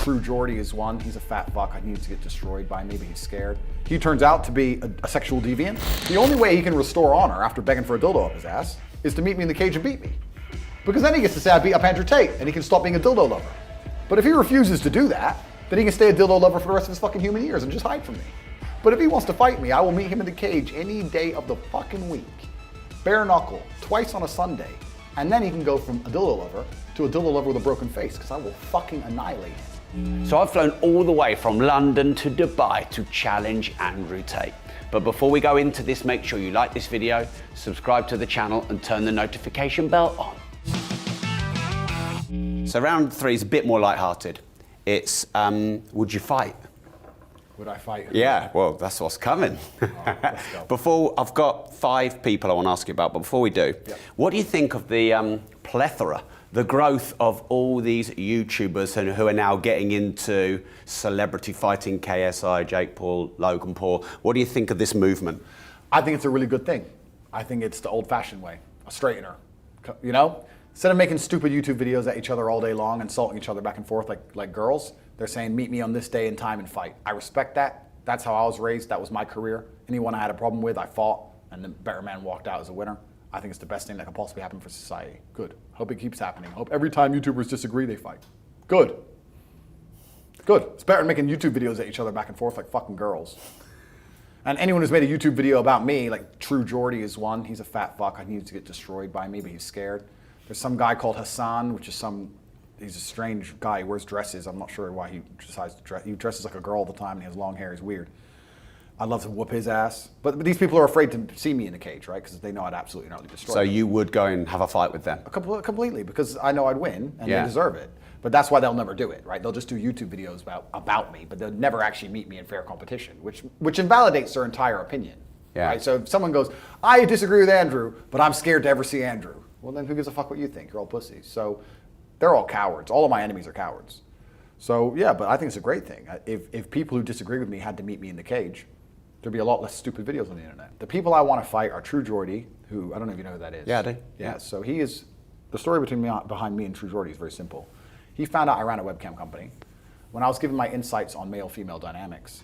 true GEORDIE is one. He's a fat fuck. He needs to get destroyed by maybe he's scared. He turns out to be a sexual deviant. The only way he can restore honor after begging for a dildo up his ass is to meet me in the cage and beat me. Because then he gets to say I beat up Andrew Tate and he can stop being a dildo lover. But if he refuses to do that, then he can stay a dildo lover for the rest of his fucking human years and just hide from me. But if he wants to fight me, I will meet him in the cage any day of the fucking week. Bare knuckle, twice on a Sunday. And then he can go from a dildo lover to a dildo lover with a broken face, because I will fucking annihilate him. So I've flown all the way from London to Dubai to challenge Andrew Tate. But before we go into this, make sure you like this video, subscribe to the channel and turn the notification bell on. So round 3 is a bit more lighthearted. It's, would you fight? Would I fight? Yeah, well, that's what's coming. Right, let's go. Before, I've got 5 people I want to ask you about, but before we do, what do you think of the plethora, the growth of all these YouTubers who are now getting into celebrity fighting, KSI, Jake Paul, Logan Paul? What do you think of this movement? I think it's a really good thing. I think it's the old-fashioned way, a straightener, you know? Instead of making stupid YouTube videos at each other all day long, insulting each other back and forth like girls, they're saying, meet me on this day and time and fight. I respect that. That's how I was raised. That was my career. Anyone I had a problem with, I fought, and the better man walked out as a winner. I think it's the best thing that could possibly happen for society. Good. Hope it keeps happening. Hope every time YouTubers disagree, they fight. Good. Good. It's better than making YouTube videos at each other back and forth like fucking girls. And anyone who's made a YouTube video about me, like true GEORDIE is one. He's a fat fuck. I need to get destroyed by me, but he's scared. There's some guy called Hassan, which is he's a strange guy. He wears dresses. I'm not sure why he decides to dress. He dresses like a girl all the time and he has long hair. He's weird. I'd love to whoop his ass. But these people are afraid to see me in the cage, right? Because they know I'd absolutely not destroy them. So you would go and have a fight with them? Completely, because I know I'd win and they deserve it. But that's why they'll never do it, right? They'll just do YouTube videos about me, but they'll never actually meet me in fair competition, which invalidates their entire opinion. Yeah. Right? So if someone goes, I disagree with Andrew, but I'm scared to ever see Andrew. Well, then who gives a fuck what you think? You're all pussies. So they're all cowards. All of my enemies are cowards. So yeah, but I think it's a great thing. If people who disagree with me had to meet me in the cage, there'd be a lot less stupid videos on the internet. The people I want to fight are True GEORDIE, who, I don't know if you know who that is. Yeah, I do. Yeah, so he is, the story behind me and True GEORDIE is very simple. He found out I ran a webcam company. When I was giving my insights on male-female dynamics,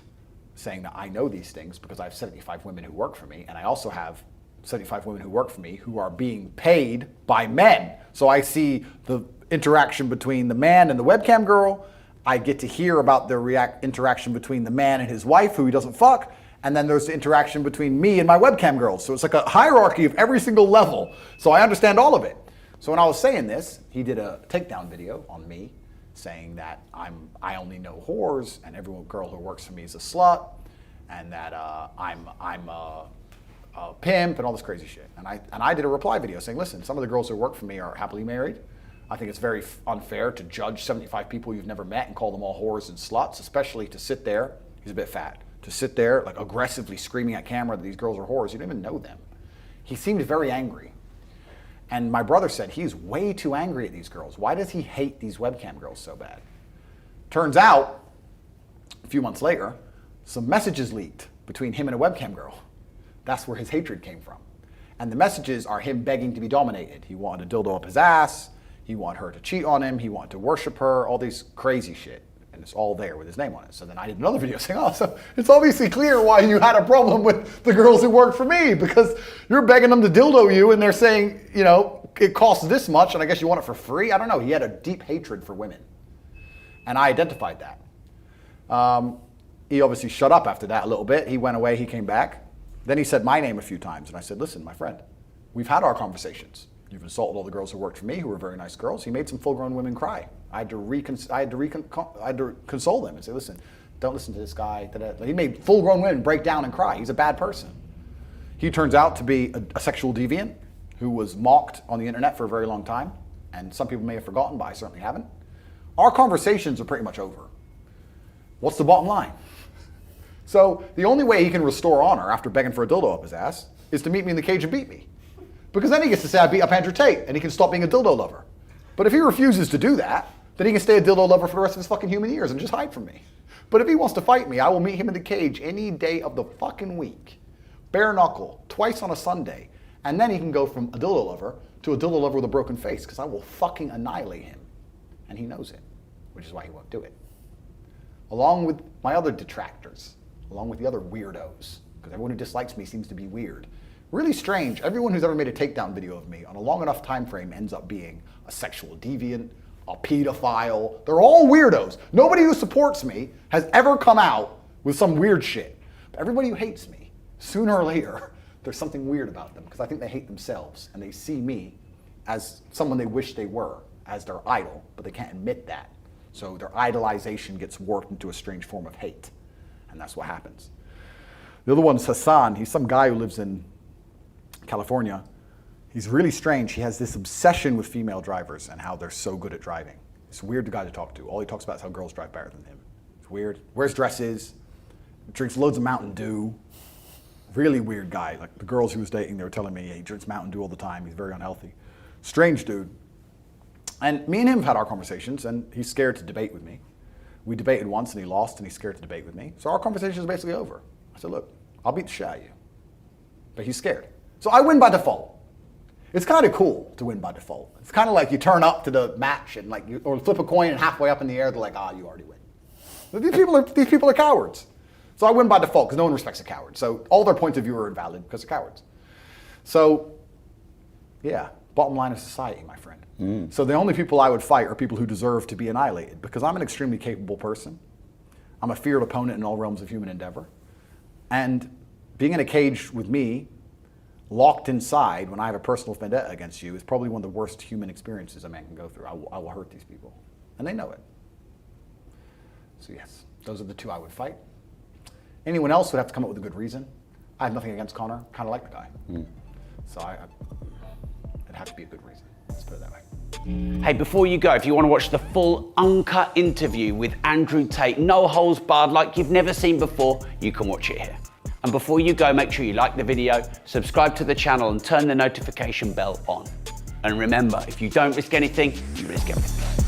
saying that I know these things because I have 75 women who work for me, and I also have 75 women who work for me who are being paid by men. So I see the interaction between the man and the webcam girl. I get to hear about the interaction between the man and his wife, who he doesn't fuck. And then there's the interaction between me and my webcam girls. So it's like a hierarchy of every single level. So I understand all of it. So when I was saying this, he did a takedown video on me saying that I only know whores and every girl who works for me is a slut, and that I'm a pimp and all this crazy shit. And I did a reply video saying, listen, some of the girls who work for me are happily married. I think it's very unfair to judge 75 people you've never met and call them all whores and sluts, especially to sit there, he's a bit fat, to sit there like aggressively screaming at camera that these girls are whores. You don't even know them. He seemed very angry. And my brother said, he's way too angry at these girls. Why does he hate these webcam girls so bad? Turns out, a few months later, some messages leaked between him and a webcam girl. That's where his hatred came from. And the messages are him begging to be dominated. He wanted a dildo up his ass. He wanted her to cheat on him. He wanted to worship her, all these crazy shit. And it's all there with his name on it. So then I did another video saying, oh, so it's obviously clear why you had a problem with the girls who work for me, because you're begging them to dildo you and they're saying, you know, it costs this much and I guess you want it for free. I don't know. He had a deep hatred for women. And I identified that. He obviously shut up after that a little bit. He went away, he came back. Then he said my name a few times. And I said, listen, my friend, we've had our conversations. You've insulted all the girls who worked for me, who were very nice girls. He made some full-grown women cry. I had to console them and say, listen, don't listen to this guy. He made full-grown women break down and cry. He's a bad person. He turns out to be a sexual deviant who was mocked on the internet for a very long time. And some people may have forgotten, but I certainly haven't. Our conversations are pretty much over. What's the bottom line? So the only way he can restore honor after begging for a dildo up his ass is to meet me in the cage and beat me. Because then he gets to say I beat up Andrew Tate and he can stop being a dildo lover. But if he refuses to do that, then he can stay a dildo lover for the rest of his fucking human years and just hide from me. But if he wants to fight me, I will meet him in the cage any day of the fucking week. Bare knuckle, twice on a Sunday. And then he can go from a dildo lover to a dildo lover with a broken face, because I will fucking annihilate him. And he knows it, which is why he won't do it. along with my other detractors, along with the other weirdos, because everyone who dislikes me seems to be weird. Really strange. Everyone who's ever made a takedown video of me on a long enough time frame ends up being a sexual deviant, a pedophile. They're all weirdos. Nobody who supports me has ever come out with some weird shit. But everybody who hates me, sooner or later, there's something weird about them, because I think they hate themselves and they see me as someone they wish they were, as their idol, but they can't admit that. So their idolization gets warped into a strange form of hate, and that's what happens. The other one's Hassan. He's some guy who lives in California. He's really strange. He has this obsession with female drivers and how they're so good at driving. It's a weird guy to talk to. All he talks about is how girls drive better than him. It's weird. Wears dresses, drinks loads of Mountain Dew. Really weird guy. Like the girls he was dating, they were telling me he drinks Mountain Dew all the time. He's very unhealthy. Strange dude. And me and him have had our conversations, and he's scared to debate with me. We debated once and he lost, and he's scared to debate with me. So our conversation is basically over. I said, look, I'll beat the shit out of you. But he's scared. So I win by default. It's kind of cool to win by default. It's kind of like you turn up to the match and or flip a coin and halfway up in the air, they're like, you already win. But these people are cowards. So I win by default because no one respects a coward. So all their points of view are invalid because they're cowards. So, yeah, bottom line of society, my friend. So the only people I would fight are people who deserve to be annihilated, because I'm an extremely capable person. I'm a feared opponent in all realms of human endeavor. And being in a cage with me, locked inside when I have a personal vendetta against you, is probably one of the worst human experiences a man can go through. I will hurt these people. And they know it. So yes, those are the two I would fight. Anyone else would have to come up with a good reason. I have nothing against Connor. Kind of like the guy. So it'd have to be a good reason. Let's put it that way. Hey, before you go, if you want to watch the full uncut interview with Andrew Tate, no holds barred, like you've never seen before, you can watch it here. And before you go, make sure you like the video, subscribe to the channel, and turn the notification bell on. And remember, if you don't risk anything, you risk everything.